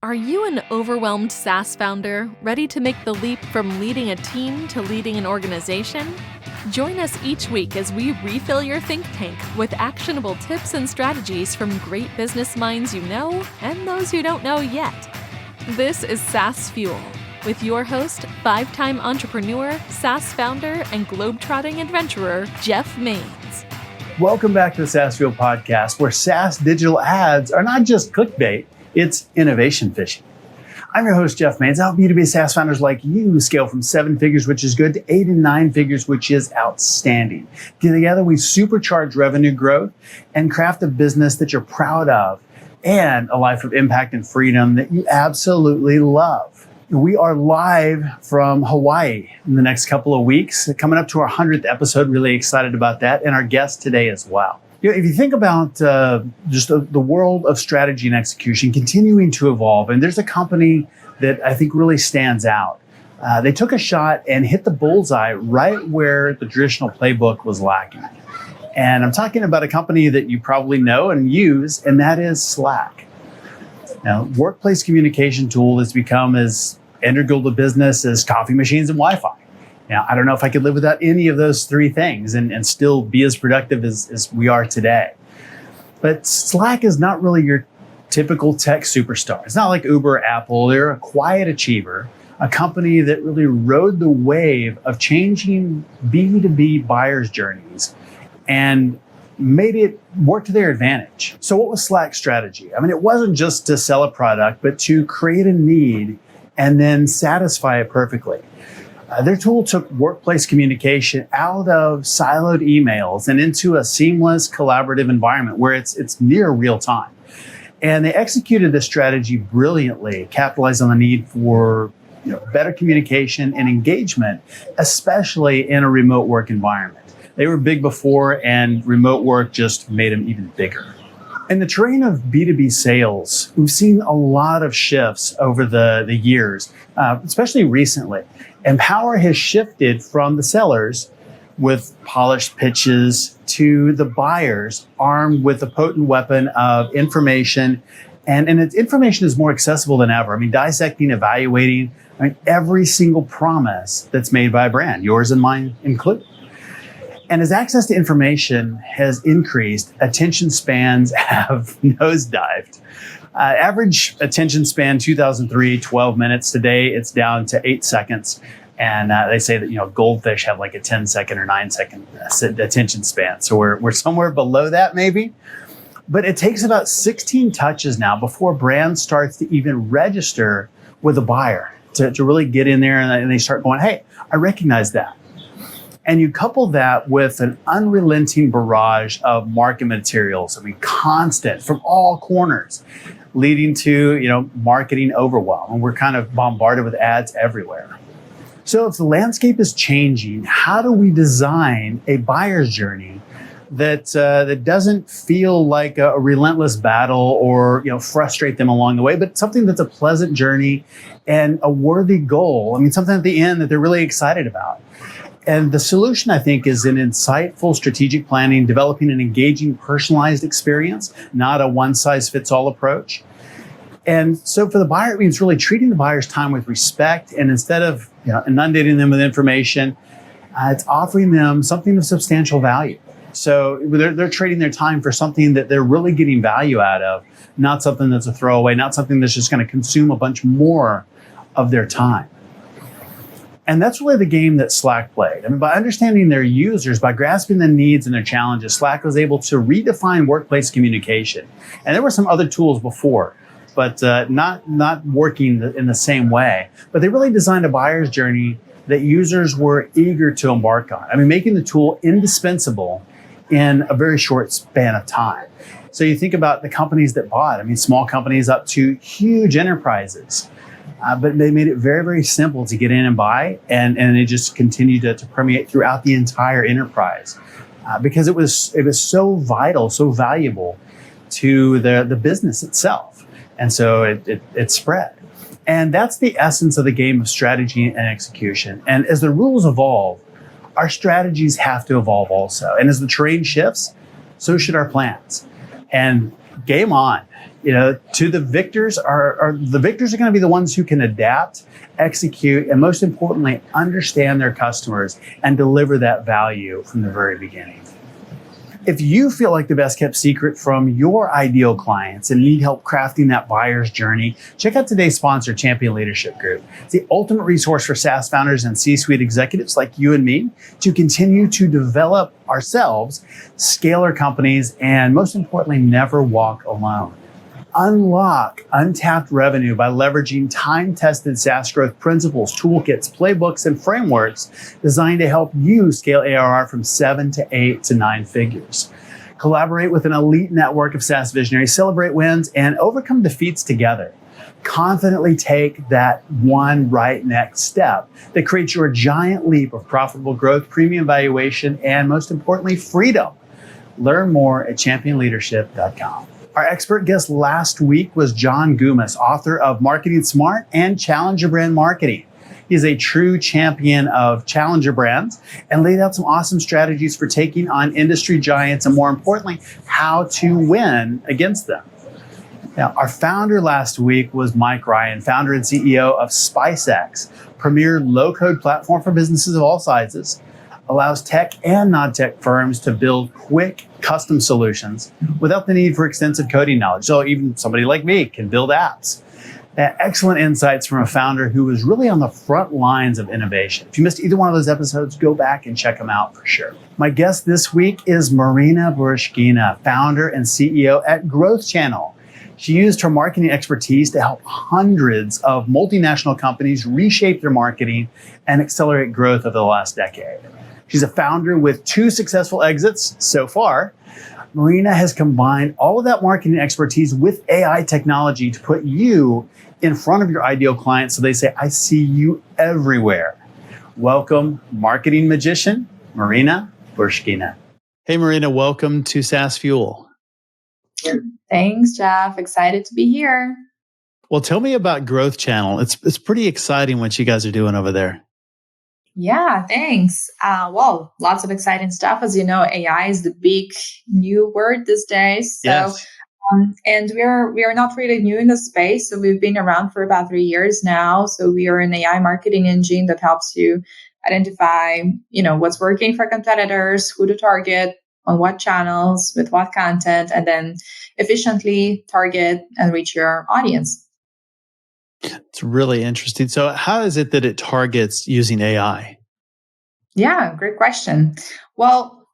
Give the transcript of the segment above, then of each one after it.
Are you an overwhelmed SaaS founder ready to make the leap from leading a team to leading an organization? Join us each week as we refill your think tank with actionable tips and strategies from great business minds you know and those you don't know yet. This is SaaS Fuel with your host, 5-time entrepreneur, SaaS founder, and globetrotting adventurer, Jeff Maines. Welcome back to the SaaS Fuel podcast, where SaaS digital ads are not just clickbait, it's innovation fishing. I'm your host, Jeff Maines. I help B2B SaaS founders like you scale from 7 figures, which is good, to 8 and 9 figures, which is outstanding. Together, we supercharge revenue growth and craft a business that you're proud of and a life of impact and freedom that you absolutely love. We are live from Hawaii in the next couple of weeks, coming up to our 100th episode. Really excited about that, and our guest today as well. If you think about just the world of strategy and execution continuing to evolve, and there's a company that I think really stands out. They took a shot and hit the bullseye right where the traditional playbook was lacking. And I'm talking about a company that you probably know and use, and that is Slack. Now, workplace communication tool has become as integral to business as coffee machines and Wi-Fi. Now, I don't know if I could live without any of those 3 things and still be as productive as we are today. But Slack is not really your typical tech superstar. It's not like Uber or Apple. They're a quiet achiever, a company that really rode the wave of changing B2B buyers' journeys and made it work to their advantage. So what was Slack's strategy? I mean, it wasn't just to sell a product, but to create a need and then satisfy it perfectly. Their tool took workplace communication out of siloed emails and into a seamless collaborative environment where it's near real time. And they executed this strategy brilliantly, capitalized on the need for better communication and engagement, especially in a remote work environment. They were big before, and remote work just made them even bigger. In the terrain of B2B sales, we've seen a lot of shifts over the years, especially recently. And power has shifted from the sellers with polished pitches to the buyers armed with a potent weapon of information. And its information is more accessible than ever. I mean, dissecting, evaluating every single promise that's made by a brand, yours and mine included. And as access to information has increased, attention spans have nosedived. Average attention span 2003, 12 minutes. Today, it's down to 8 seconds. And they say that goldfish have like a 10-second or 9-second attention span. So we're somewhere below that maybe. But it takes about 16 touches now before a brand starts to even register with a buyer to really get in there and they start going, hey, I recognize that. And you couple that with an unrelenting barrage of marketing materials, constant from all corners, leading to, marketing overwhelm. And we're kind of bombarded with ads everywhere. So if the landscape is changing, how do we design a buyer's journey that doesn't feel like a relentless battle or frustrate them along the way, but something that's a pleasant journey and a worthy goal? Something at the end that they're really excited about. And the solution, I think, is in insightful strategic planning, developing an engaging, personalized experience, not a one-size-fits-all approach. And so for the buyer, it means really treating the buyer's time with respect. And instead of inundating them with information, it's offering them something of substantial value. So they're trading their time for something that they're really getting value out of, not something that's a throwaway, not something that's just going to consume a bunch more of their time. And that's really the game that Slack played. By understanding their users, by grasping the needs and their challenges, Slack was able to redefine workplace communication. And there were some other tools before, but not working in the same way. But they really designed a buyer's journey that users were eager to embark on. Making the tool indispensable in a very short span of time. So you think about the companies that bought, small companies up to huge enterprises. But they made it very, very simple to get in and buy, and it just continued to permeate throughout the entire enterprise because it was so vital, so valuable to the business itself. And so it spread. And that's the essence of the game of strategy and execution. And as the rules evolve, our strategies have to evolve also. And as the terrain shifts, so should our plans. And game on. To the victors are the victors are going to be the ones who can adapt, execute, and most importantly, understand their customers and deliver that value from the very beginning. If you feel like the best kept secret from your ideal clients and need help crafting that buyer's journey, check out today's sponsor, Champion Leadership Group. It's the ultimate resource for SaaS founders and C-suite executives like you and me to continue to develop ourselves, scale our companies, and most importantly, never walk alone. Unlock untapped revenue by leveraging time-tested SaaS growth principles, toolkits, playbooks, and frameworks designed to help you scale ARR from 7 to 8 to 9 figures. Collaborate with an elite network of SaaS visionaries, celebrate wins, and overcome defeats together. Confidently take that one right next step that creates your giant leap of profitable growth, premium valuation, and most importantly, freedom. Learn more at championleadership.com. Our expert guest last week was John Gumas, author of Marketing Smart and Challenger Brand Marketing. He's a true champion of challenger brands and laid out some awesome strategies for taking on industry giants and, more importantly, how to win against them. Now, our founder last week was Mike Ryan, founder and CEO of SpiceX, premier low-code platform for businesses of all sizes. Allows tech and non-tech firms to build quick custom solutions without the need for extensive coding knowledge. So even somebody like me can build apps. Excellent insights from a founder who was really on the front lines of innovation. If you missed either one of those episodes, go back and check them out for sure. My guest this week is Maryna Burushkina, founder and CEO at GrowthChannel. She used her marketing expertise to help hundreds of multinational companies reshape their marketing and accelerate growth over the last decade. She's a founder with 2 successful exits so far. Maryna has combined all of that marketing expertise with AI technology to put you in front of your ideal clients so they say, I see you everywhere. Welcome, marketing magician, Maryna Burushkina. Hey, Maryna, welcome to SaaS Fuel. Thanks, Jeff. Excited to be here. Well, tell me about GrowthChannel. It's pretty exciting what you guys are doing over there. Yeah, thanks. Well, lots of exciting stuff. As you know, AI is the big new word these days. So, yes. And we are not really new in the space. So we've been around for about 3 years now. So we are an AI marketing engine that helps you identify, what's working for competitors, who to target, on what channels, with what content, and then efficiently target and reach your audience. It's really interesting. So how is it that it targets using AI? Yeah, great question. Well,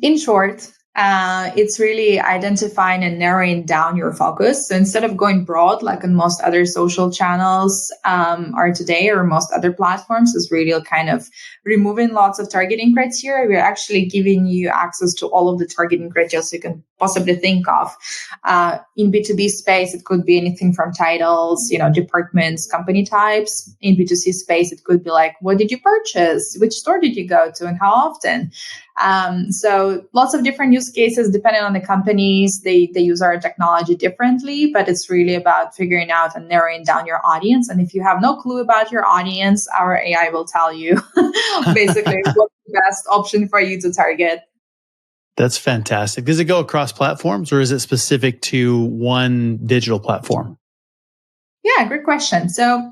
in short, it's really identifying and narrowing down your focus. So instead of going broad, like on most other social channels are today, or most other platforms, is really kind of removing lots of targeting criteria. We're actually giving you access to all of the targeting criteria you can possibly think of. In B2B space, it could be anything from titles, departments, company types. In B2C space, it could be like, what did you purchase? Which store did you go to and how often? So lots of different use cases depending on the companies. They use our technology differently, but it's really about figuring out and narrowing down your audience. And if you have no clue about your audience, our AI will tell you basically what's the best option for you to target. That's fantastic. Does it go across platforms or is it specific to one digital platform? Yeah, great question. So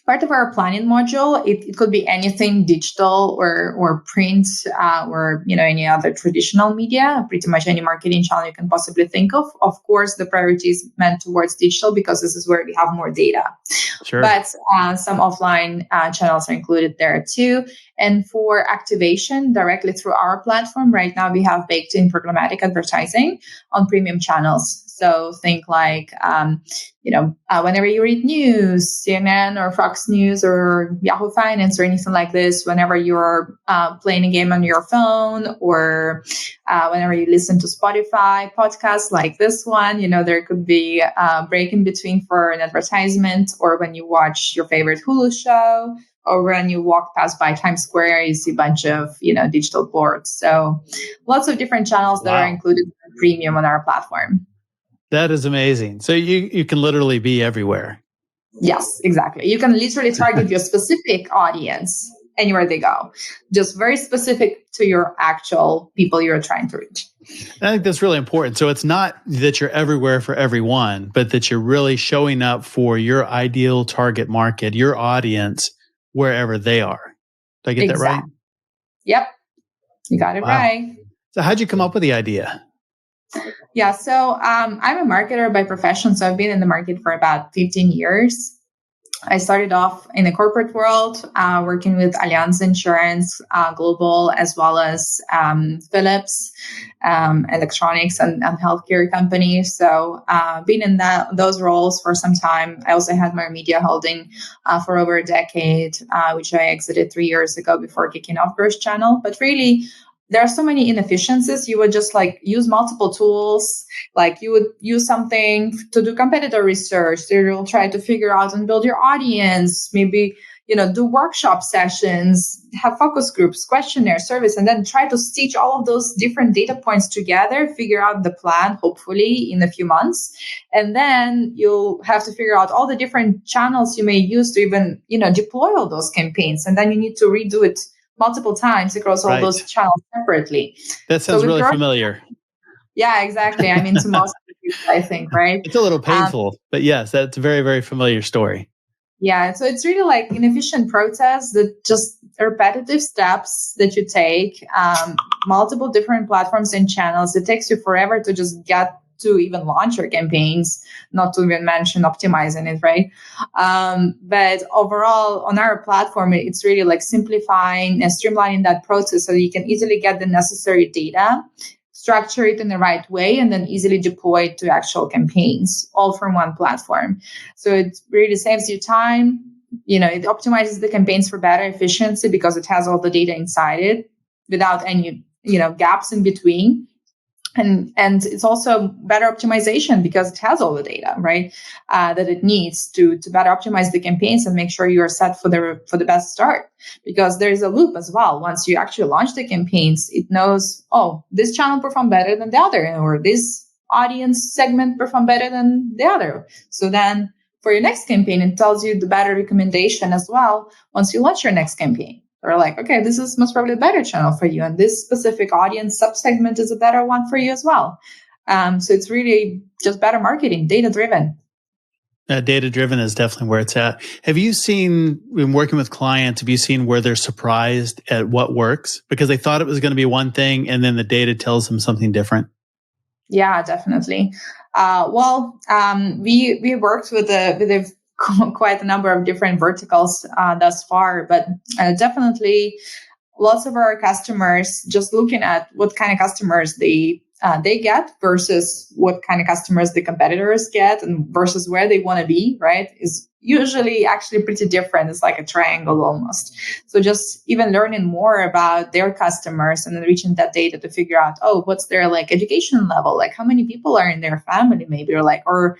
part of our planning module, it could be anything digital or print or any other traditional media, pretty much any marketing channel you can possibly think of. Of course, the priority is meant towards digital because this is where we have more data. Sure. But some offline channels are included there too. And for activation directly through our platform, right now we have baked in programmatic advertising on premium channels. So think like, whenever you read news, CNN or Fox News or Yahoo Finance or anything like this, whenever you're playing a game on your phone or whenever you listen to Spotify podcasts like this one, there could be a break in between for an advertisement, or when you watch your favorite Hulu show, or when you walk past by Times Square, you see a bunch of, digital boards. So lots of different channels that are included in premium on our platform. That is amazing. So you can literally be everywhere. Yes, exactly. You can literally target your specific audience anywhere they go, just very specific to your actual people you're trying to reach. I think that's really important. So it's not that you're everywhere for everyone, but that you're really showing up for your ideal target market, your audience, wherever they are. Did I get that right? Yep. You got it right. So how'd you come up with the idea? Yeah. So I'm a marketer by profession. So I've been in the market for about 15 years. I started off in the corporate world, working with Allianz Insurance Global, as well as Philips, electronics and healthcare companies. So been in those roles for some time. I also had my media holding for over a decade, which I exited 3 years ago before kicking off GrowthChannel. But really, there are so many inefficiencies. You would just use multiple tools. You would use something to do competitor research. You'll try to figure out and build your audience, maybe, do workshop sessions, have focus groups, questionnaire, surveys, and then try to stitch all of those different data points together, figure out the plan, hopefully in a few months. And then you'll have to figure out all the different channels you may use to even, deploy all those campaigns. And then you need to redo it multiple times across all those channels separately. That sounds really familiar. Yeah, exactly. I mean, to most people, I think, right? It's a little painful, but yes, that's a very, very familiar story. Yeah. So it's really an efficient process that just repetitive steps that you take, multiple different platforms and channels. It takes you forever to just get to even launch your campaigns, not to even mention optimizing it, right? But overall, on our platform, it's really simplifying and streamlining that process so you can easily get the necessary data, structure it in the right way, and then easily deploy it to actual campaigns, all from one platform. So it really saves you time. It optimizes the campaigns for better efficiency because it has all the data inside it without any, gaps in between. And it's also better optimization because it has all the data, right? That it needs to better optimize the campaigns and make sure you are set for the best start. Because there is a loop as well. Once you actually launch the campaigns, it knows, this channel performed better than the other, or this audience segment performed better than the other. So then for your next campaign, it tells you the better recommendation as well once you launch your next campaign. They're okay, this is most probably a better channel for you. And this specific audience subsegment is a better one for you as well. So it's really just better marketing, data-driven. Data-driven is definitely where it's at. Have you seen, when working with clients, have you seen where they're surprised at what works? Because they thought it was going to be one thing and then the data tells them something different? Yeah, definitely. We worked with quite a number of different verticals thus far, but definitely lots of our customers, just looking at what kind of customers they get versus what kind of customers the competitors get and versus where they want to be, right, is usually actually pretty different. It's like a triangle almost. So just even learning more about their customers and then reaching that data to figure out, what's their education level? How many people are in their family maybe, or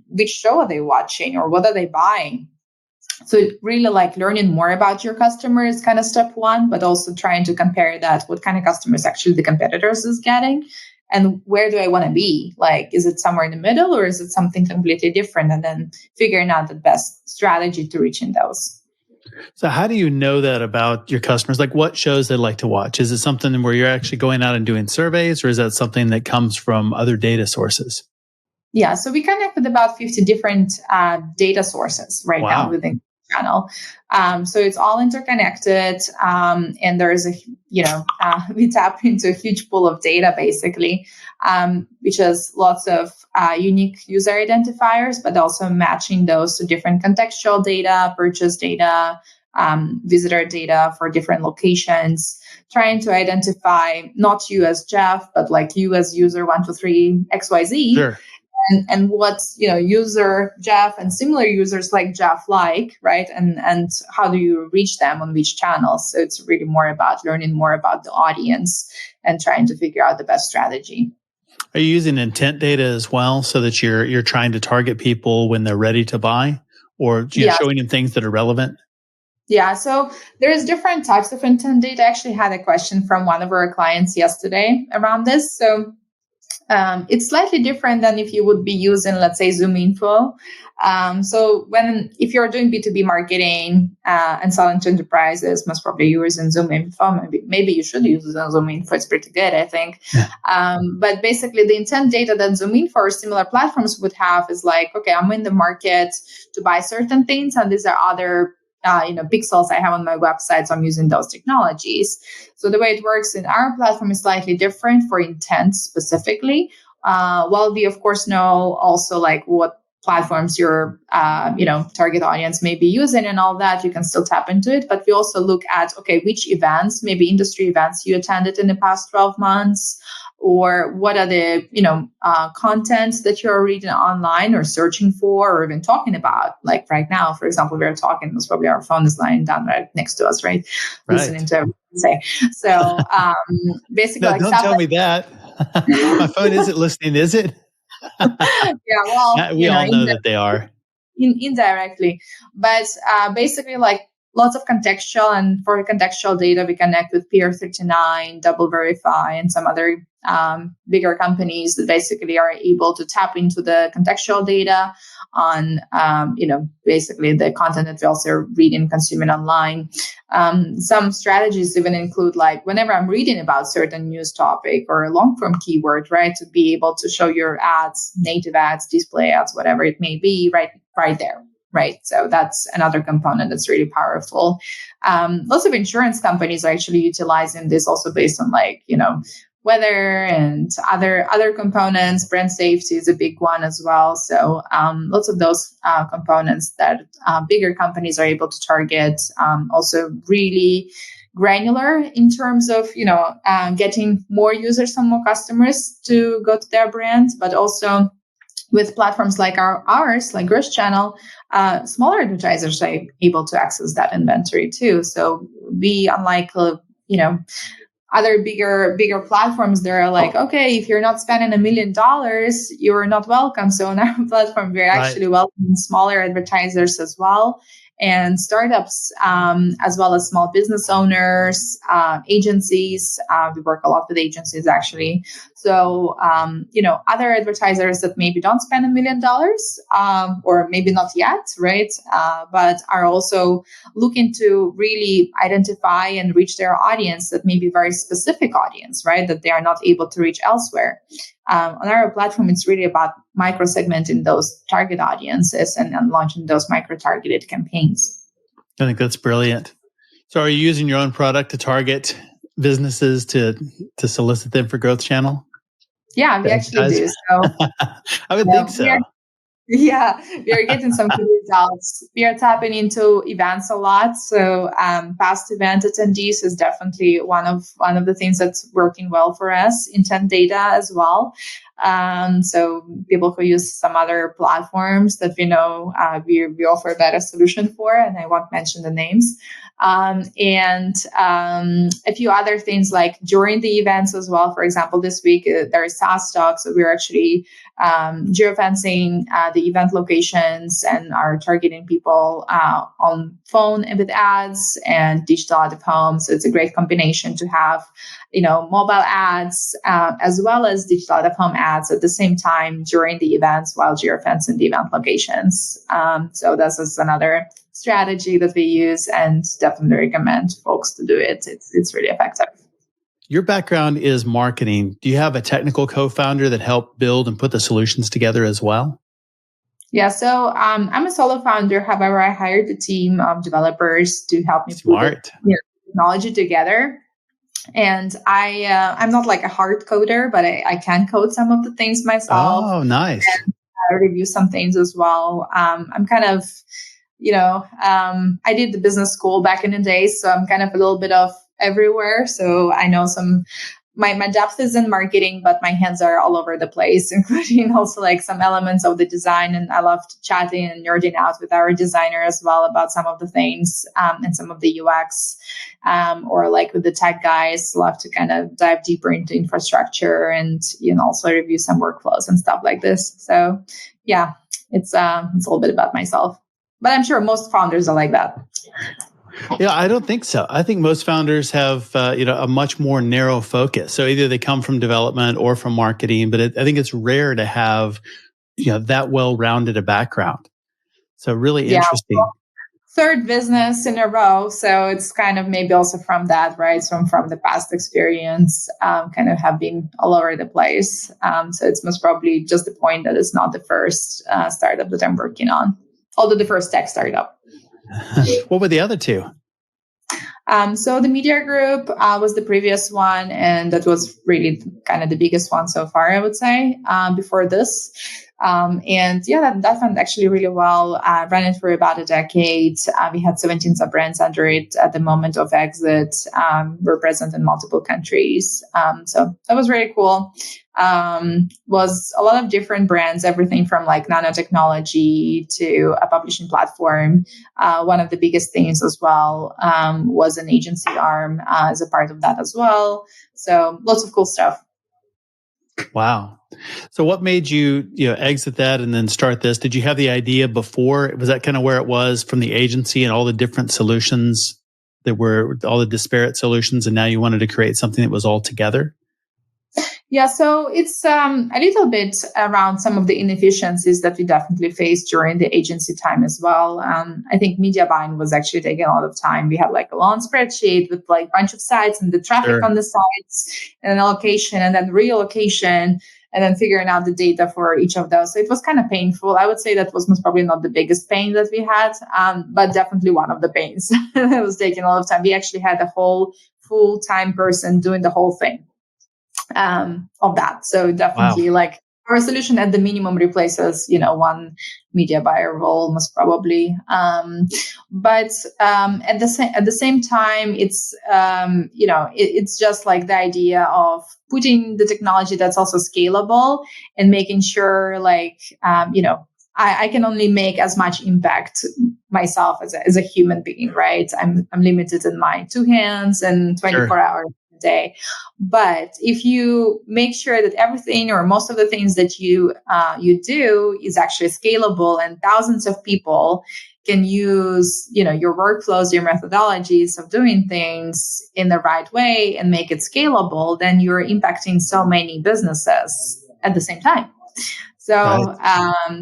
which show are they watching or what are they buying? So really learning more about your customer is kind of step one, but also trying to compare that, what kind of customers actually the competitors is getting and where do I want to be? Is it somewhere in the middle or is it something completely different? And then figuring out the best strategy to reaching those. So how do you know that about your customers? What shows they like to watch? Is it something where you're actually going out and doing surveys, or is that something that comes from other data sources? Yeah, so we connect with about 50 different data sources right now within channel. So it's all interconnected, and there's we tap into a huge pool of data basically, which has lots of unique user identifiers, but also matching those to different contextual data, purchase data, visitor data for different locations, trying to identify not you as Jeff, but you as user 123 XYZ. Sure. And what's user Jeff and similar users like Jeff right, and how do you reach them on which channels? So it's really more about learning more about the audience and trying to figure out the best strategy. Are you using intent data as well, so that you're trying to target people when they're ready to buy, or showing them things that are relevant? Yeah, so there's different types of intent data. I actually had a question from one of our clients yesterday around this. So it's slightly different than if you would be using, let's say, Zoom Info. So if you're doing B2B marketing and selling to enterprises, most probably you're using Zoom Info. Maybe you should use Zoom Info. It's pretty good, I think. But basically, the intent data that Zoom Info or similar platforms would have is like, okay, I'm in the market to buy certain things, and these are other pixels I have on my website, so I'm using those technologies. So the way it works in our platform is slightly different for intent specifically. While we, of course, know also like what platforms your target audience may be using and all that, you can still tap into it. But we also look at, okay, which events, maybe industry events you attended in the past 12 months, or what are the contents that you're reading online or searching for or even talking about. Like right now, for example, we're talking, most probably our phone is lying down right next to us, right? Listening to everything we say. So basically, no, don't tell me that. My phone isn't listening, is it? Yeah, well, we all know that they are. Indirectly. But basically, like lots of contextual, and for contextual data, we connect with Peer39, Double Verify, and some other bigger companies that basically are able to tap into the contextual data on, basically the content that we also read and consuming online. Some strategies even include like whenever I'm reading about certain news topic or a long form keyword, right, to be able to show your ads, native ads, display ads, whatever it may be, right there. Right. So that's another component that's really powerful. Lots of insurance companies are actually utilizing this also based on like, weather and other components. Brand safety is a big one as well. So lots of those components that bigger companies are able to target. Also really granular in terms of, getting more users and more customers to go to their brands, but also with platforms like ours, like GrowthChannel, smaller advertisers are able to access that inventory too. So we, unlike, other bigger platforms, they're like, okay, if you're not spending $1 million, you're not welcome. So on our platform, we're actually welcoming smaller advertisers as well, and startups, as well as small business owners, agencies. We work a lot with agencies actually. So, other advertisers that maybe don't spend $1 million, or maybe not yet, right? But are also looking to really identify and reach their audience that may be very specific audience, right? That they are not able to reach elsewhere. On our platform, it's really about micro-segmenting those target audiences and launching those micro-targeted campaigns. I think that's brilliant. So are you using your own product to target businesses to solicit them for GrowthChannel? Yeah, we actually do. So I would think so. We are getting some good results. We are tapping into events a lot. So past event attendees is definitely one of the things that's working well for us. Intent data as well. So people who use some other platforms that we know we offer a better solution for, and I won't mention the names. And a few other things like during the events as well. For example, this week there is SaaS talk, so we're actually geofencing the event locations and are targeting people on phone with ads and digital out of home. So it's a great combination to have, mobile ads as well as digital out of home ads at the same time during the events while geofencing the event locations. So this is another strategy that we use, and definitely recommend folks to do it. It's really effective. Your background is marketing. Do you have a technical co-founder that helped build and put the solutions together as well? Yeah, so I'm a solo founder. However, I hired a team of developers to help me put the technology together. And I'm not like a hard coder, but I can code some of the things myself. Oh, nice. And I review some things as well. I'm kind of, I did the business school back in the day, so I'm kind of a little bit of everywhere. So I know my depth is in marketing, but my hands are all over the place, including also like some elements of the design. And I loved chatting and nerding out with our designer as well about some of the things and some of the UX, or like with the tech guys, love to kind of dive deeper into infrastructure and, also review some workflows and stuff like this. So yeah, it's a little bit about myself, but I'm sure most founders are like that. Yeah, I don't think so. I think most founders have, a much more narrow focus. So either they come from development or from marketing, but I think it's rare to have, that well-rounded a background. So really interesting. Third business in a row. So it's kind of maybe also from that, right? So from the past experience, kind of have been all over the place. So it's most probably just the point that it's not the first startup that I'm working on, although the first tech startup. What were the other two? So the media group was the previous one, and that was really kind of the biggest one so far, I would say, before this. That went actually really well. Ran it for about a decade. We had 17 sub-brands under it at the moment of exit. We're present in multiple countries. So that was really cool. Was a lot of different brands, everything from like nanotechnology to a publishing platform. One of the biggest things as well was an agency arm as a part of that as well. So lots of cool stuff. Wow. So what made you, exit that and then start this? Did you have the idea before? Was that kind of where it was from the agency and all the different solutions that were all the disparate solutions, and now you wanted to create something that was all together? Yeah, so it's a little bit around some of the inefficiencies that we definitely faced during the agency time as well. I think media buying was actually taking a lot of time. We had like a long spreadsheet with like a bunch of sites and the traffic on the sites and an allocation and then reallocation and then figuring out the data for each of those. So it was kind of painful. I would say that was most probably not the biggest pain that we had, but definitely one of the pains. It was taking a lot of time. We actually had a whole full-time person doing the whole thing. Of that. So definitely like our solution at the minimum replaces, one media buyer role most probably. But at the same time, it's, it's just like the idea of putting the technology that's also scalable and making sure like, I can only make as much impact myself as a human being, right? I'm limited in my 2 hands and 24 hours a day. But if you make sure that everything or most of the things that you do is actually scalable and thousands of people can use, your workflows, your methodologies of doing things in the right way and make it scalable, then you're impacting so many businesses at the same time. So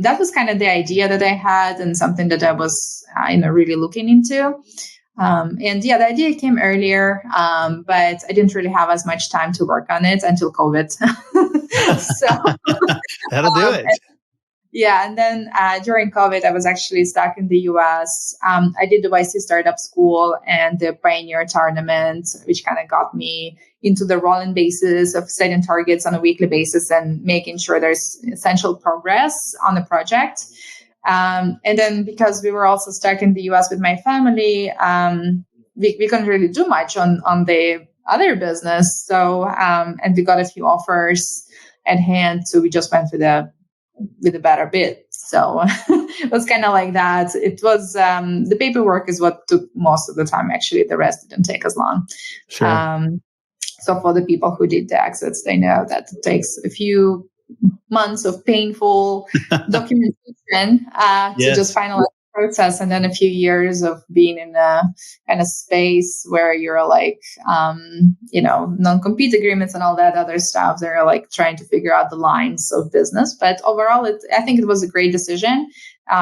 that was kind of the idea that I had and something that I was, really looking into. The idea came earlier, but I didn't really have as much time to work on it until COVID. That'll do it. And then during COVID, I was actually stuck in the US. I did the YC Startup School and the Pioneer Tournament, which kind of got me into the rolling basis of setting targets on a weekly basis and making sure there's essential progress on the project. And then because we were also stuck in the US with my family, we couldn't really do much on the other business. So, and we got a few offers at hand. So we just went with a better bid. So it was kind of like that. It was, the paperwork is what took most of the time. Actually, the rest didn't take as long. Sure. So for the people who did the exits, they know that it takes a few months of painful documentation to just finalize the process, and then a few years of being in a kind of space where you're like, non-compete agreements and all that other stuff. They're like trying to figure out the lines of business. But overall, I think it was a great decision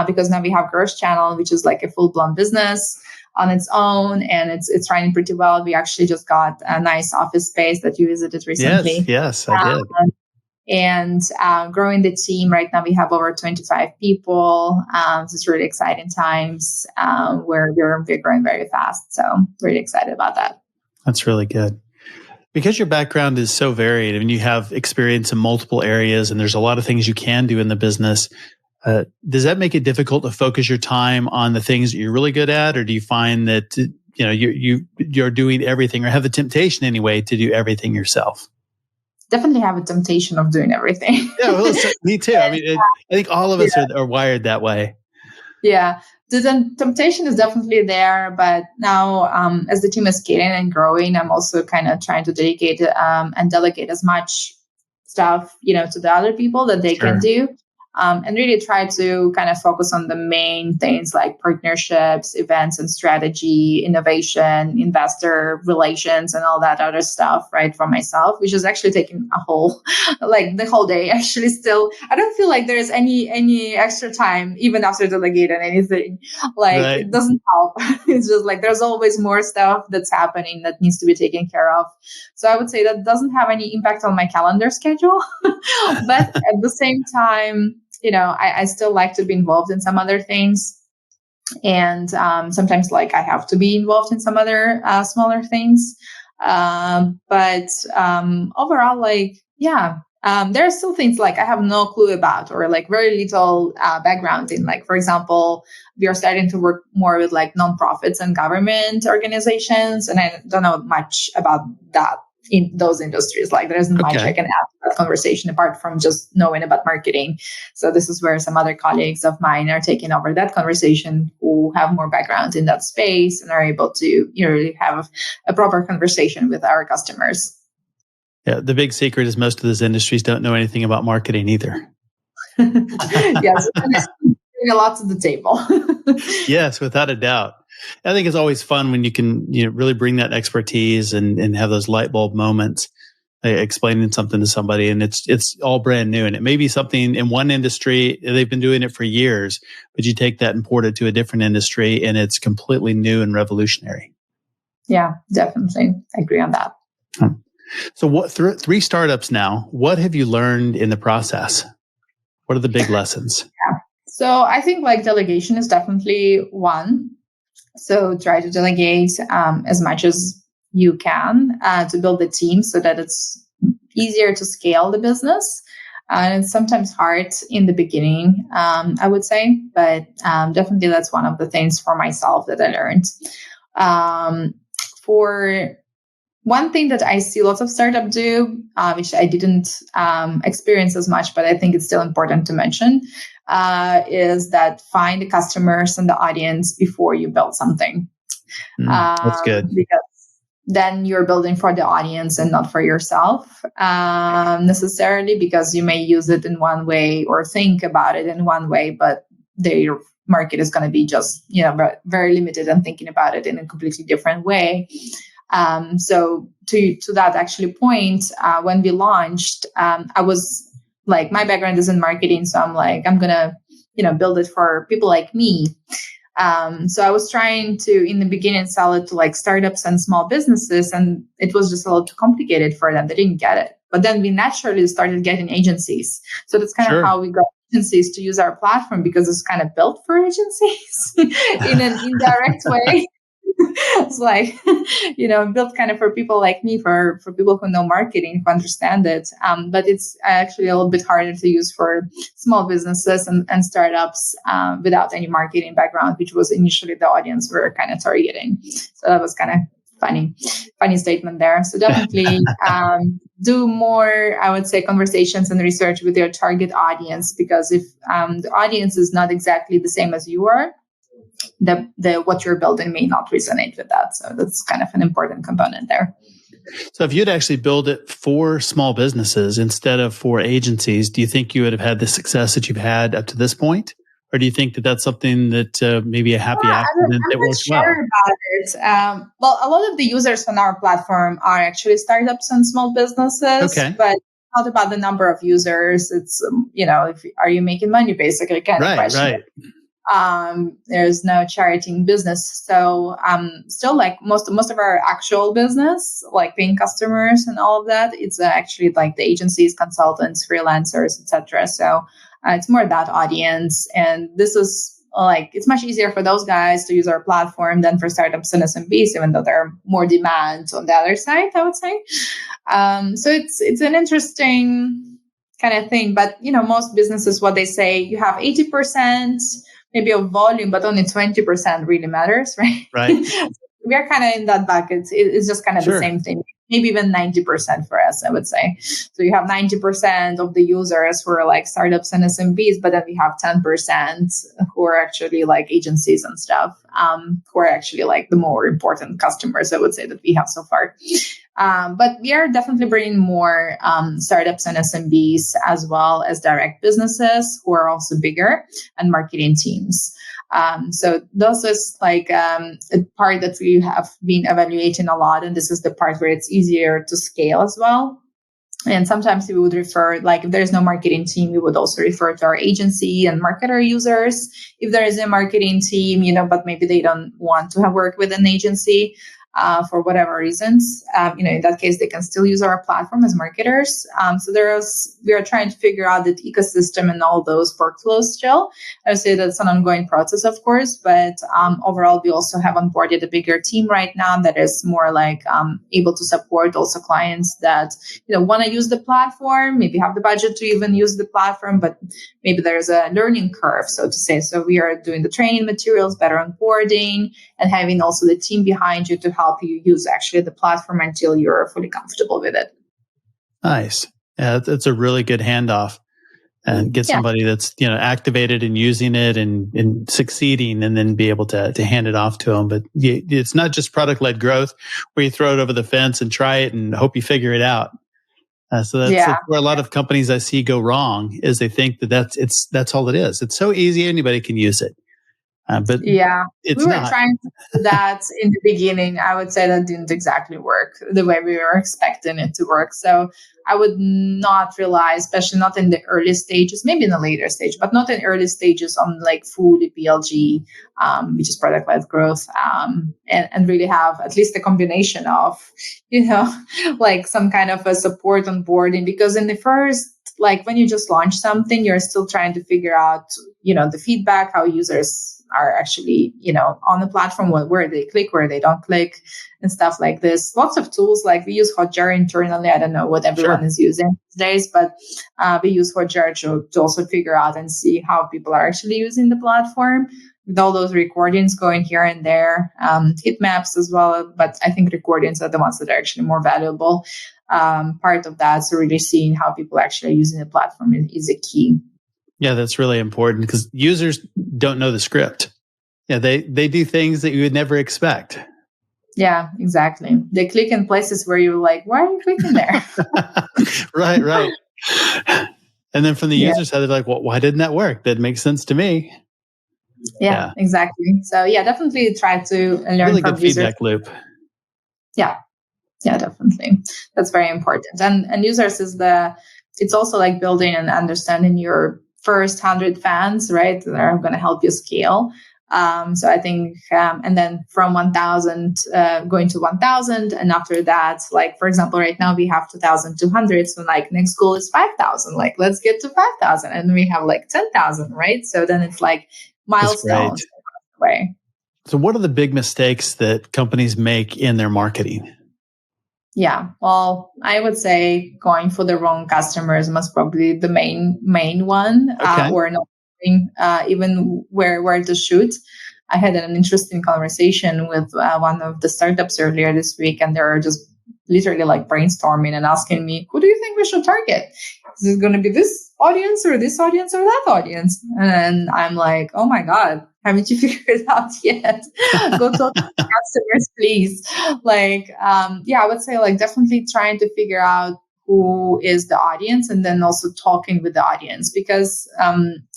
because now we have GrowthChannel, which is like a full-blown business on its own, and it's running pretty well. We actually just got a nice office space that you visited recently. Yes, I did. And growing the team right now, we have over 25 people. It's really exciting times where we're growing very fast. So really excited about that. That's really good. Because your background is so varied and you have experience in multiple areas and there's a lot of things you can do in the business, does that make it difficult to focus your time on the things that you're really good at? Or do you find that you're doing everything, or have the temptation anyway to do everything yourself? Definitely have a temptation of doing everything. Yeah, me too. I mean, I think all of us are wired that way. Yeah, the temptation is definitely there. But now, as the team is scaling and growing, I'm also kind of trying to dedicate and delegate as much stuff, to the other people that they can do. and really try to kind of focus on the main things like partnerships, events and strategy, innovation, investor relations, and all that other stuff, right, for myself, which is actually taking the whole day. Actually, still, I don't feel like there's any extra time, even after delegating anything. Right. It doesn't help. It's just like there's always more stuff that's happening that needs to be taken care of. So I would say that doesn't have any impact on my calendar schedule. But at the same time, I still like to be involved in some other things. And sometimes I have to be involved in some other smaller things. But overall, there are still things I have no clue about or very little background in. For example, we are starting to work more with nonprofits and government organizations. And I don't know much about that in those industries. There isn't much I can add to that conversation apart from just knowing about marketing. So this is where some other colleagues of mine are taking over that conversation who have more background in that space and are able to really have a proper conversation with our customers. Yeah, the big secret is most of those industries don't know anything about marketing either. Yes, bring a lot to the table. Yes, without a doubt. I think it's always fun when you can really bring that expertise and have those light bulb moments explaining something to somebody, and it's all brand new. And it may be something in one industry, they've been doing it for years, but you take that and port it to a different industry and it's completely new and revolutionary. Yeah, definitely. I agree on that. So what 3 startups now, what have you learned in the process? What are the big lessons? Yeah. So I think delegation is definitely one. So try to delegate as much as you can to build the team so that it's easier to scale the business. And it's sometimes hard in the beginning, I would say, but definitely that's one of the things for myself that I learned. For one thing that I see lots of startups do, which I didn't experience as much, but I think it's still important to mention, is that find the customers and the audience before you build something. That's good. Because then you're building for the audience and not for yourself necessarily, because you may use it in one way or think about it in one way, but their market is going to be just very limited and thinking about it in a completely different way. So to that actually point, when we launched, I was my background is in marketing. So I'm going to, build it for people like me. So I was trying to, in the beginning, sell it to startups and small businesses. And it was just a little too complicated for them. They didn't get it. But then we naturally started getting agencies. So that's kind of how we got agencies to use our platform, because it's kind of built for agencies in an indirect way. It's built kind of for people like me, for people who know marketing, who understand it. But it's actually a little bit harder to use for small businesses and startups without any marketing background, which was initially the audience we're kind of targeting. So that was kind of funny statement there. So definitely do more, I would say, conversations and research with your target audience, because if the audience is not exactly the same as you are, the what you're building may not resonate with that. So that's kind of an important component there. So if you'd actually build it for small businesses instead of for agencies, do you think you would have had the success that you've had up to this point? Or do you think that that's something that maybe a happy accident that works well? I'm not sure about it. Well, a lot of the users on our platform are actually startups and small businesses, but not about the number of users. It's, are you making money, basically, kind of question. Right. There's no charity business. So still most of our actual business, paying customers and all of that, it's actually the agencies, consultants, freelancers, etc. So it's more that audience. And this is it's much easier for those guys to use our platform than for startups and SMBs, even though there are more demand on the other side, I would say. So it's an interesting kind of thing. But, most businesses, what they say, you have 80% maybe of volume, but only 20% really matters, right? Right. We are kind of in that bucket. It's just kind of the same thing. Maybe even 90% for us, I would say. So you have 90% of the users who are startups and SMBs, but then we have 10% who are actually agencies and stuff, who are actually the more important customers, I would say, that we have so far. But we are definitely bringing more startups and SMBs as well as direct businesses who are also bigger and marketing teams. So this is like a part that we have been evaluating a lot. And this is the part where it's easier to scale as well. And sometimes we would refer, like if there's no marketing team, we would also refer to our agency and marketer users. If there is a marketing team, but maybe they don't want to have work with an agency for whatever reasons, in that case, they can still use our platform as marketers. So we are trying to figure out the ecosystem and all those workflows still. I would say that's an ongoing process, of course, but overall, we also have onboarded a bigger team right now that is more like able to support also clients that, want to use the platform, maybe have the budget to even use the platform, but maybe there's a learning curve, so to say. So we are doing the training materials, better onboarding, and having also the team behind you to help you use actually the platform until you're fully comfortable with it. Nice. Yeah, that's a really good handoff. And get somebody that's activated and using it and succeeding, and then be able to hand it off to them. But it's not just product-led growth where you throw it over the fence and try it and hope you figure it out. So that's where a lot of companies I see go wrong, is they think that's all it is. It's so easy, anybody can use it. But we were not. trying to do that in the beginning. I would say that didn't exactly work the way we were expecting it to work. So I would not rely, especially not in the early stages, maybe in the later stage, but not in early stages, on like fully PLG, which is product-led growth, and really have at least a combination of, like some kind of a support onboarding. Because in the first, like when you just launch something, you're still trying to figure out, the feedback, how users are actually, on the platform, where they click, where they don't click, and stuff like this. Lots of tools, like we use Hotjar internally. I don't know what everyone is using these days, but we use Hotjar to also figure out and see how people are actually using the platform, with all those recordings going here and there, heat maps as well. But I think recordings are the ones that are actually more valuable part of that. So really seeing how people actually are using the platform is a key. Yeah, that's really important, because users don't know the script. Yeah, they do things that you would never expect. Yeah, exactly. They click in places where you're like, why are you clicking there? Right. And then from the user side, they're like, well, why didn't that work? That makes sense to me. Yeah, exactly. So definitely try to learn really from good users. Feedback loop. Yeah, definitely. That's very important. And users it's also like building and understanding your first 100 fans, right? That are going to help you scale. So I think, and then from 1,000, going to 1,000. And after that, like, for example, right now we have 2,200. So like next goal is 5,000. Like, let's get to 5,000. And we have like 10,000, right? So then it's like milestones. Way. So what are the big mistakes that companies make in their marketing? Yeah, well, I would say going for the wrong customers must probably the main one, or not knowing even where to shoot. I had an interesting conversation with one of the startups earlier this week, and they're just literally like brainstorming and asking me, who do you think we should target? Is it going to be this audience or this audience or that audience? And I'm like, oh my God, haven't you figured it out yet? Go talk to customers, please. Like, I would say like definitely trying to figure out who is the audience, and then also talking with the audience, because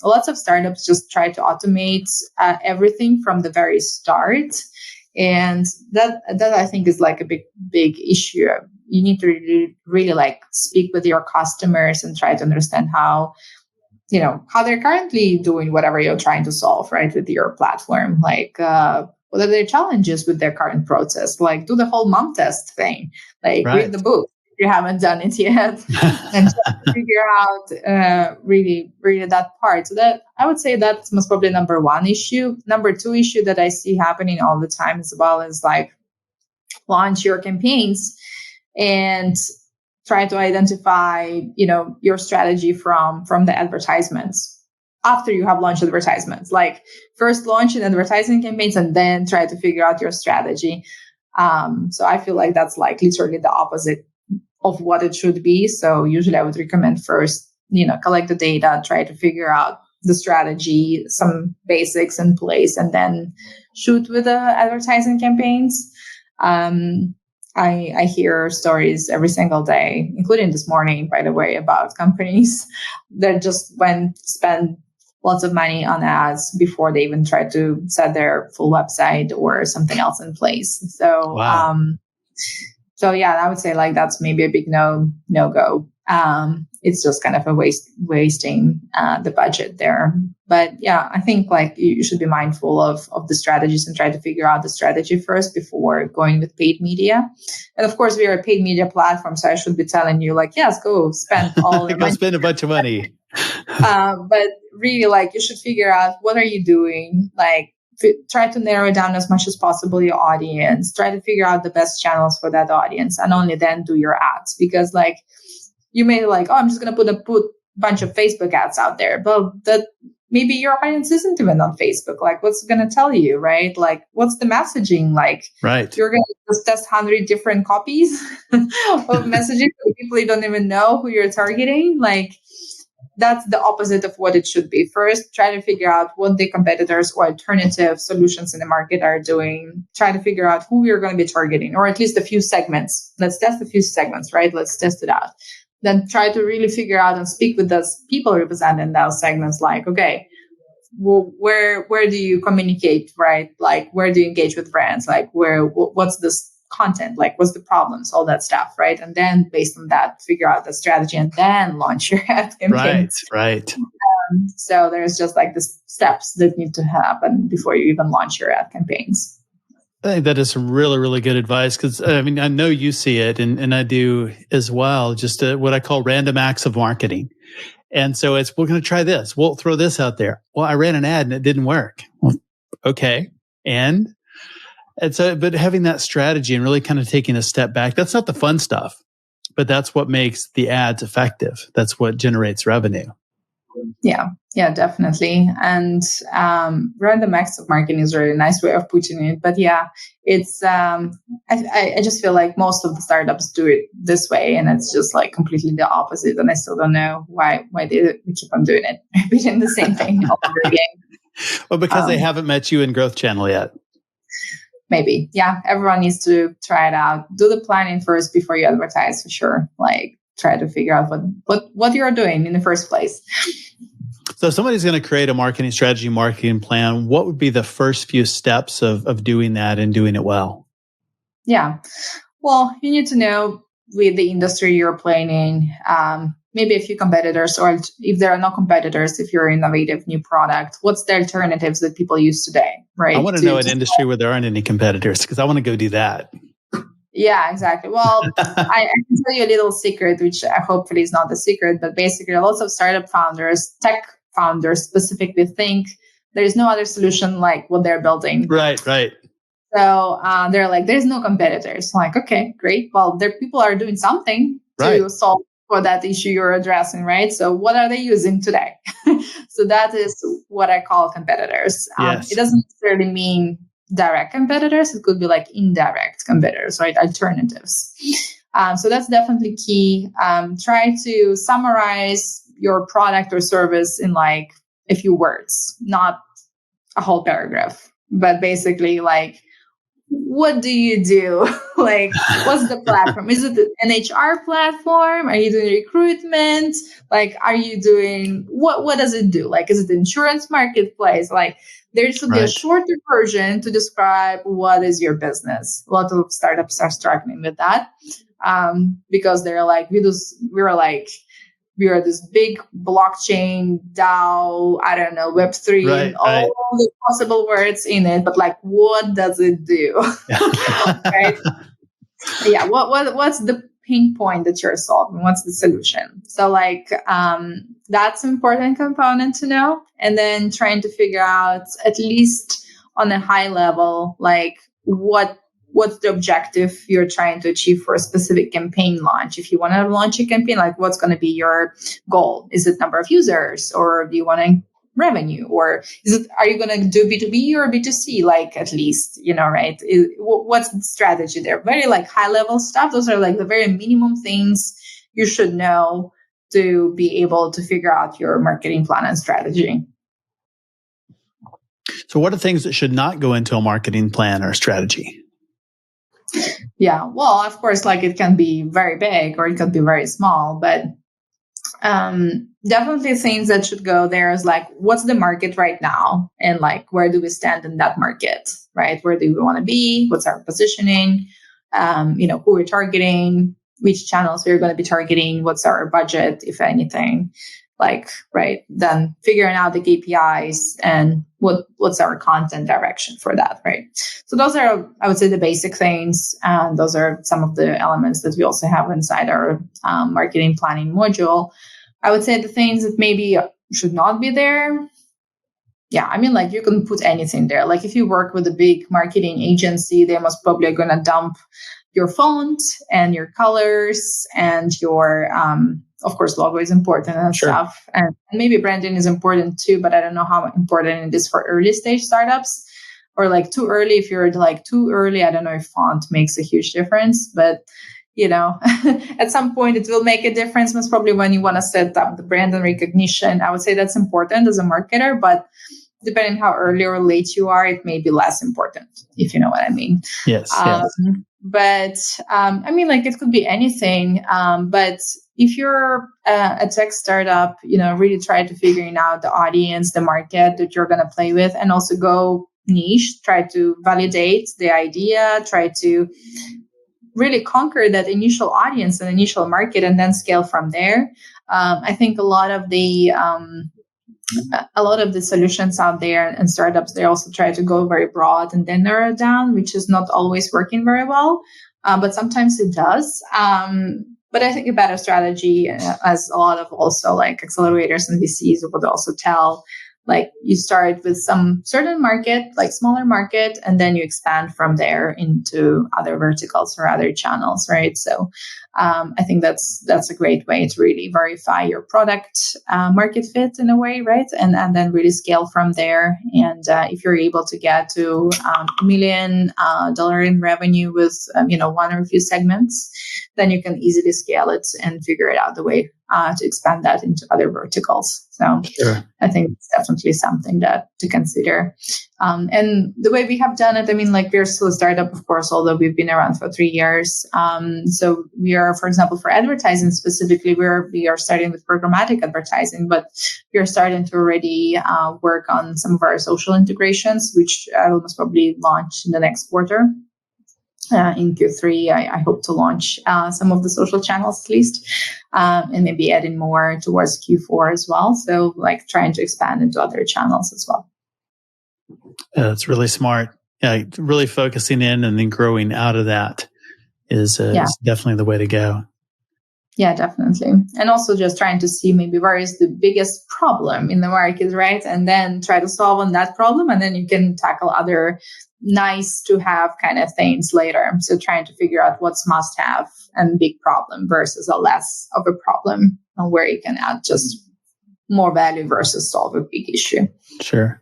lots of startups just try to automate everything from the very start. And that I think is like a big issue. You need to really like speak with your customers and try to understand how they're currently doing whatever you're trying to solve, right, with your platform. Like, what are their challenges with their current process? Like, do the whole mom test thing, like read the book if you haven't done it yet, and figure out really that part. So that I would say that's most probably number one issue. Number two issue that I see happening all the time as well is like launch your campaigns and try to identify, your strategy from the advertisements after you have launched advertisements. Like first launch in advertising campaigns and then try to figure out your strategy. So I feel like that's like literally the opposite of what it should be. So usually I would recommend first, collect the data, try to figure out the strategy, some basics in place, and then shoot with the advertising campaigns. I hear stories every single day, including this morning, by the way, about companies that just spend lots of money on ads before they even try to set their full website or something else in place. So, Wow. so yeah, I would say like that's maybe a big no go. It's just kind of a wasting the budget there. But yeah, I think like you should be mindful of the strategies and try to figure out the strategy first before going with paid media. And of course, we are a paid media platform, so I should be telling you like, yes, go spend all your money. Spend a bunch of money. But really, like, you should figure out what are you doing. Like, try to narrow down as much as possible your audience. Try to figure out the best channels for that audience, and only then do your ads. Because like, you may like, oh, I'm just gonna put a bunch of Facebook ads out there, but that maybe your audience isn't even on Facebook. Like, what's gonna tell you, right? Like, what's the messaging like? Right. You're gonna just test 100 different copies of messaging so people you don't even know who you're targeting. Like, that's the opposite of what it should be. First, try to figure out what the competitors or alternative solutions in the market are doing. Try to figure out who you're going to be targeting, or at least a few segments. Let's test a few segments, right? Let's test it out. Then try to really figure out and speak with those people representing those segments. Like, okay, well, where do you communicate, right? Like, where do you engage with brands? Like, what's this content? Like, what's the problems? All that stuff, right? And then based on that, figure out the strategy and then launch your ad campaign. Right. So there's just like the steps that need to happen before you even launch your ad campaigns. I think that is some really, really good advice, because I mean, I know you see it and I do as well, just what I call random acts of marketing. And so we're going to try this. We'll throw this out there. Well, I ran an ad and it didn't work. Well, okay. And so, but having that strategy and really kind of taking a step back, that's not the fun stuff, but that's what makes the ads effective. That's what generates revenue. Yeah, definitely. And random acts of marketing is a really nice way of putting it. But yeah, it's I just feel like most of the startups do it this way, and it's just like completely the opposite. And I still don't know why we keep on doing it, repeating the same thing all over again. Well, because they haven't met you in GrowthChannel yet. Maybe. Yeah, everyone needs to try it out. Do the planning first before you advertise, for sure. Like, try to figure out what you're doing in the first place. So if somebody's going to create a marketing strategy, marketing plan, what would be the first few steps of doing that and doing it well? Yeah. Well, you need to know with the industry you're playing in, maybe a few competitors, or if there are no competitors, if you're an innovative new product, what's the alternatives that people use today, right? I want to know an industry where there aren't any competitors, because I want to go do that. Yeah, exactly. Well, I can tell you a little secret, which hopefully is not a secret, but basically lots of startup founders, tech founders specifically, think there's no other solution like what they're building. Right. So they're like, there's no competitors. I'm like, okay, great. Well, people are doing something to solve for that issue you're addressing, right? So what are they using today? So that is what I call competitors. Yes. It doesn't necessarily mean direct competitors. It could be like indirect competitors, right? Alternatives. So that's definitely key. Try to summarize your product or service in like a few words, not a whole paragraph, but basically like, what do you do? Like, what's the platform? Is it an HR platform? Are you doing recruitment? Like, are you doing, what does it do? Like, is it the insurance marketplace? Like, there should be a shorter version to describe what is your business. A lot of startups are struggling with that because they're like, we are this big blockchain, DAO, I don't know, Web3, and all the possible words in it. But like, what does it do? Right? Yeah. What's the pain point that you're solving? What's the solution? So like, that's an important component to know. And then trying to figure out, at least on a high level, like what's the objective you're trying to achieve for a specific campaign launch. If you want to launch a campaign, like what's going to be your goal? Is it number of users, or do you want to revenue, or are you going to do B2B or B2C? Like, at least, right? What's the strategy there? Very like high level stuff. Those are like the very minimum things you should know to be able to figure out your marketing plan and strategy. So what are things that should not go into a marketing plan or strategy? Yeah. Well, of course, like it can be very big or it can be very small, but definitely things that should go there is like, what's the market right now? And like, where do we stand in that market, right? Where do we want to be? What's our positioning? Who we're targeting, which channels we're going to be targeting, what's our budget, if anything, like, right. Then figuring out the KPIs and what's our content direction for that, right? So those are, I would say, the basic things. And those are some of the elements that we also have inside our marketing planning module. I would say the things that maybe should not be there. Yeah, I mean, like you can put anything there. Like if you work with a big marketing agency, they most probably are going to dump your font and your colors and your, of course, logo is important and stuff. And maybe branding is important too, but I don't know how important it is for early stage startups or like too early. If you're like too early, I don't know if font makes a huge difference, but at some point it will make a difference. Most probably when you want to set up the brand and recognition, I would say that's important as a marketer, but depending how early or late you are, it may be less important, if you know what I mean. Yes. But I mean, like it could be anything. But if you're a tech startup, really try to figuring out the audience, the market that you're going to play with, and also go niche, try to validate the idea, try to really conquer that initial audience and initial market and then scale from there. I think a lot of the solutions out there and startups, they also try to go very broad and then narrow it down, which is not always working very well. But sometimes it does. But I think a better strategy, as a lot of also like accelerators and VCs would also tell, like you start with some certain market, like smaller market, and then you expand from there into other verticals or other channels, right? So I think that's a great way to really verify your product market fit in a way, right? And then really scale from there. And if you're able to get to $1 million in revenue with one or a few segments, then you can easily scale it and figure it out the way to expand that into other verticals. So I think it's definitely something to consider. And the way we have done it, I mean, like we're still a startup, of course, although we've been around for 3 years. So we are, for example, for advertising specifically, we are starting with programmatic advertising, but we are starting to already work on some of our social integrations, which I will most probably launch in the next quarter. In Q3, I hope to launch some of the social channels at least, and maybe adding more towards Q4 as well. So like trying to expand into other channels as well. That's really smart. Yeah, really focusing in and then growing out of that is definitely the way to go. Yeah, definitely. And also just trying to see maybe where is the biggest problem in the market, right? And then try to solve on that problem. And then you can tackle other nice to have kind of things later. So trying to figure out what's must have and big problem versus a less of a problem, and where you can add just more value versus solve a big issue. Sure.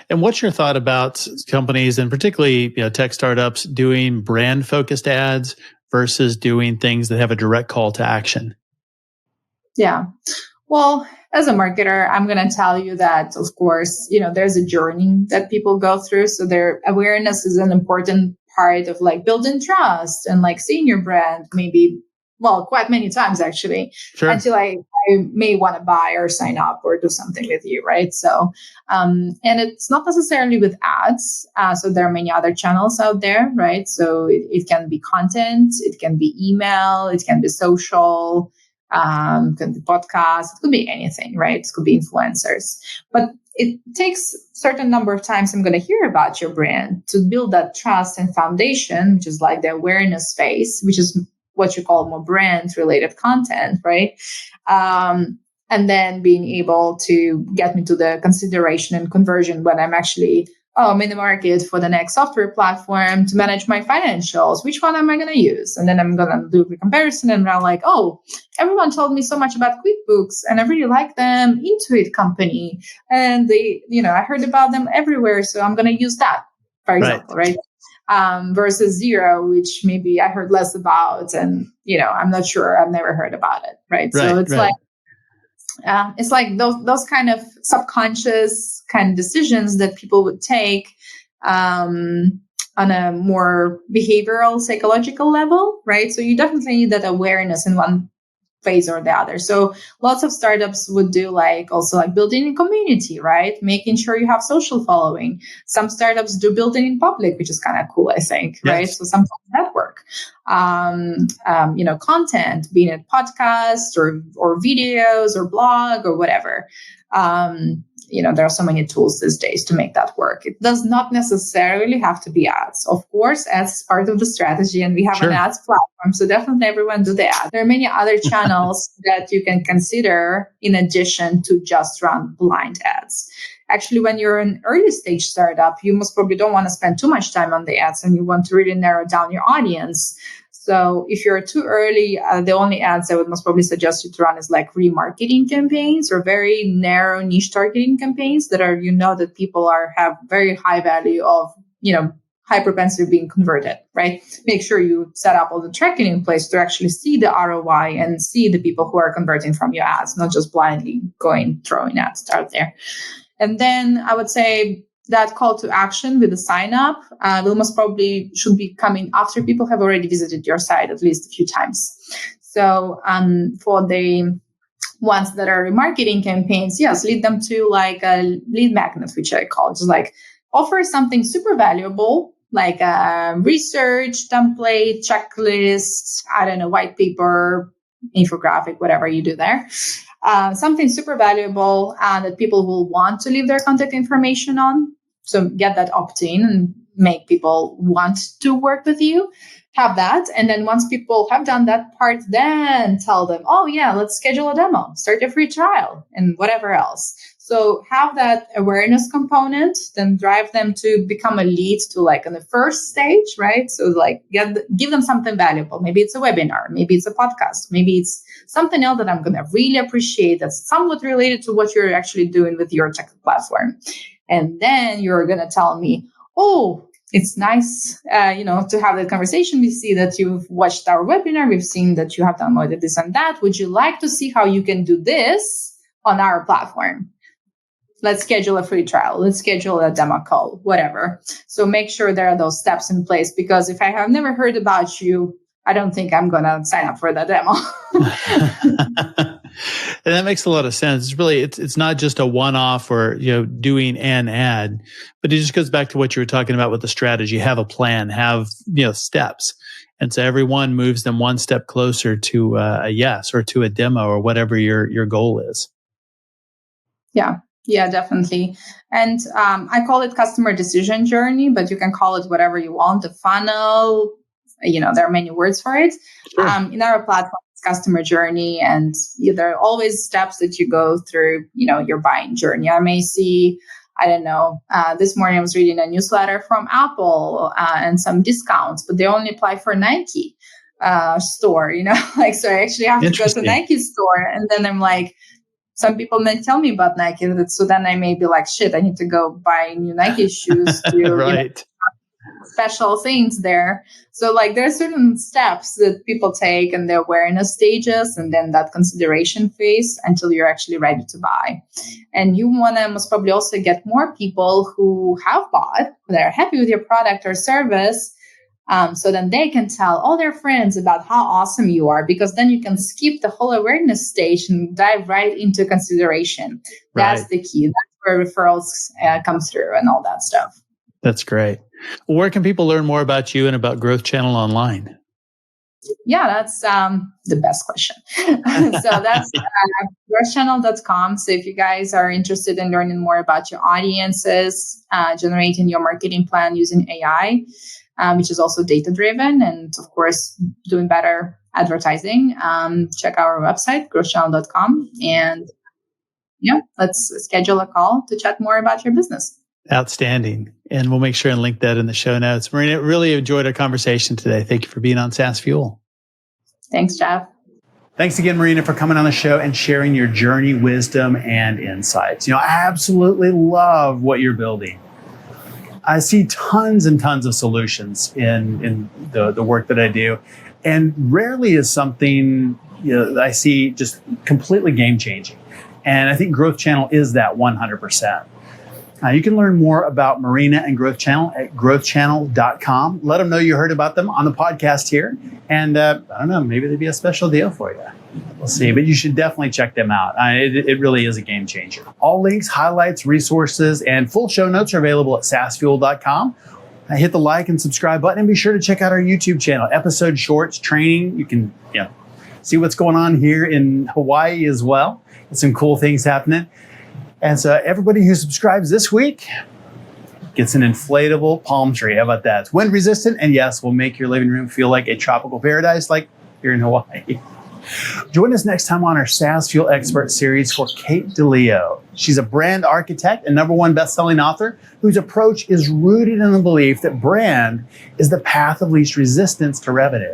And what's your thought about companies and particularly tech startups doing brand focused ads versus doing things that have a direct call to action? Yeah. Well, as a marketer, I'm going to tell you that, of course, there's a journey that people go through. So their awareness is an important part of like building trust and like seeing your brand maybe, well, quite many times actually, until I may want to buy or sign up or do something with you, right? So, and it's not necessarily with ads. So there are many other channels out there, right? So it can be content, it can be email, it can be social, it can be podcast, it could be anything, right? It could be influencers. But it takes a certain number of times I'm going to hear about your brand to build that trust and foundation, which is like the awareness phase, which is what you call more brand related content, right? And then being able to get me to the consideration and conversion when I'm actually, I'm in the market for the next software platform to manage my financials. Which one am I going to use? And then I'm going to do the comparison and I'm like, everyone told me so much about QuickBooks and I really like them. Intuit company. And they, I heard about them everywhere. So I'm going to use that, for example, right? Versus Zero, which maybe I heard less about and, I'm not sure, I've never heard about it. Right. So it's like those kind of subconscious kind of decisions that people would take, on a more behavioral, psychological level, right? So you definitely need that awareness in one phase or the other. So lots of startups would do also building a community, right? Making sure you have social following. Some startups do building in public, which is kind of cool, I think, Yes. right? So some network, content, being it podcasts or videos or blog or whatever. There are so many tools these days to make that work. It does not necessarily have to be ads. Of course, ads is part of the strategy, and we have an ads platform. So definitely everyone do the ads. There are many other channels that you can consider in addition to just run blind ads. Actually, when you're an early stage startup, you most probably don't want to spend too much time on the ads, and you want to really narrow down your audience. So if you're too early, the only ads I would most probably suggest you to run is remarketing campaigns or very narrow niche targeting campaigns that are, that people have very high value of, high propensity of being converted, right? Make sure you set up all the tracking in place to actually see the ROI and see the people who are converting from your ads, not just blindly throwing ads out there. And then I would say that call to action with the sign up will most probably should be coming after people have already visited your site at least a few times. So for the ones that are remarketing campaigns, yes, lead them to a lead magnet, which I call just offer something super valuable, like a research template, checklist, white paper, infographic, whatever you do there. Something super valuable that people will want to leave their contact information on. So get that opt-in and make people want to work with you. Have that. And then once people have done that part, then tell them, oh yeah, let's schedule a demo, start a free trial and whatever else. So have that awareness component, then drive them to become a lead to in the first stage, right? So give them something valuable. Maybe it's a webinar, maybe it's a podcast, maybe it's something else that I'm going to really appreciate that's somewhat related to what you're actually doing with your tech platform. And then you're going to tell me, oh, it's nice, to have that conversation. We see that you've watched our webinar. We've seen that you have downloaded this and that. Would you like to see how you can do this on our platform? Let's schedule a free trial. Let's schedule a demo call, whatever. So make sure there are those steps in place, because if I have never heard about you, I don't think I'm going to sign up for the demo. And that makes a lot of sense. It's really, it's not just a one-off or, doing an ad, but it just goes back to what you were talking about with the strategy. Have a plan, have, steps. And so everyone moves them one step closer to a yes or to a demo or whatever your goal is. Yeah, definitely. And I call it customer decision journey, but you can call it whatever you want. The funnel, there are many words for it. Sure. In our platform, it's customer journey, and there are always steps that you go through, your buying journey. I may see, this morning I was reading a newsletter from Apple and some discounts, but they only apply for Nike store, so I actually have to go to Nike store. And then I'm some people may tell me about Nike, so then I may be shit, I need to go buy new Nike shoes to right. Special things there. So there are certain steps that people take and the awareness stages and then that consideration phase until you're actually ready to buy. And you want to most probably also get more people who have bought, they're happy with your product or service. So then they can tell all their friends about how awesome you are, because then you can skip the whole awareness stage and dive right into consideration. That's right. the key. That's where referrals come through and all that stuff. That's great. Well, where can people learn more about you and about GrowthChannel online? Yeah, that's the best question. So that's growthchannel.com. So if you guys are interested in learning more about your audiences, generating your marketing plan using AI, which is also data-driven, and of course, doing better advertising, check our website, growthchannel.com. And let's schedule a call to chat more about your business. Outstanding. And we'll make sure and link that in the show notes. Maryna, really enjoyed our conversation today. Thank you for being on SaaS Fuel. Thanks, Jeff. Thanks again, Maryna, for coming on the show and sharing your journey, wisdom, and insights. I absolutely love what you're building. I see tons and tons of solutions in the work that I do, and rarely is something that I see just completely game changing. And I think GrowthChannel is that 100%. You can learn more about Maryna and GrowthChannel at growthchannel.com. Let them know you heard about them on the podcast here. And I don't know, maybe there'd be a special deal for you. We'll see, but you should definitely check them out. It really is a game changer. All links, highlights, resources, and full show notes are available at saasfuel.com. Hit the like and subscribe button, and be sure to check out our YouTube channel, episode shorts, training. You can see what's going on here in Hawaii as well. There's some cool things happening. And so everybody who subscribes this week gets an inflatable palm tree. How about that? It's wind resistant, and yes, will make your living room feel like a tropical paradise like here in Hawaii. Join us next time on our SaaS Fuel Expert series for Kate DeLeo. She's a brand architect and #1 best-selling author whose approach is rooted in the belief that brand is the path of least resistance to revenue.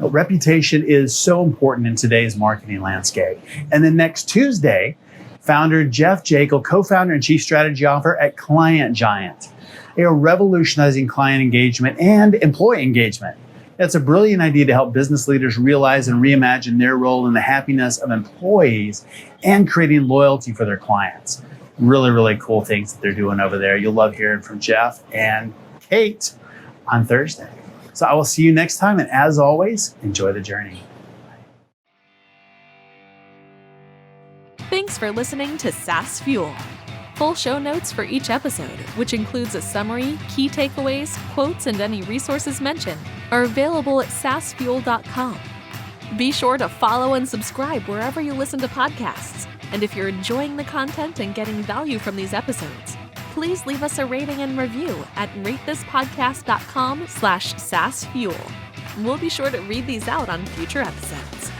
Reputation is so important in today's marketing landscape. And then next Tuesday, founder Jeff Jekyll, co-founder and chief strategy officer at Client Giant. They are revolutionizing client engagement and employee engagement. It's a brilliant idea to help business leaders realize and reimagine their role in the happiness of employees and creating loyalty for their clients. Really, really cool things that they're doing over there. You'll love hearing from Jeff and Kate on Thursday. So I will see you next time. And as always, enjoy the journey. Thanks for listening to SaaS Fuel. Full show notes for each episode, which includes a summary, key takeaways, quotes, and any resources mentioned, are available at saasfuel.com. Be sure to follow and subscribe wherever you listen to podcasts. And if you're enjoying the content and getting value from these episodes, please leave us a rating and review at ratethispodcast.com/saasfuel. We'll be sure to read these out on future episodes.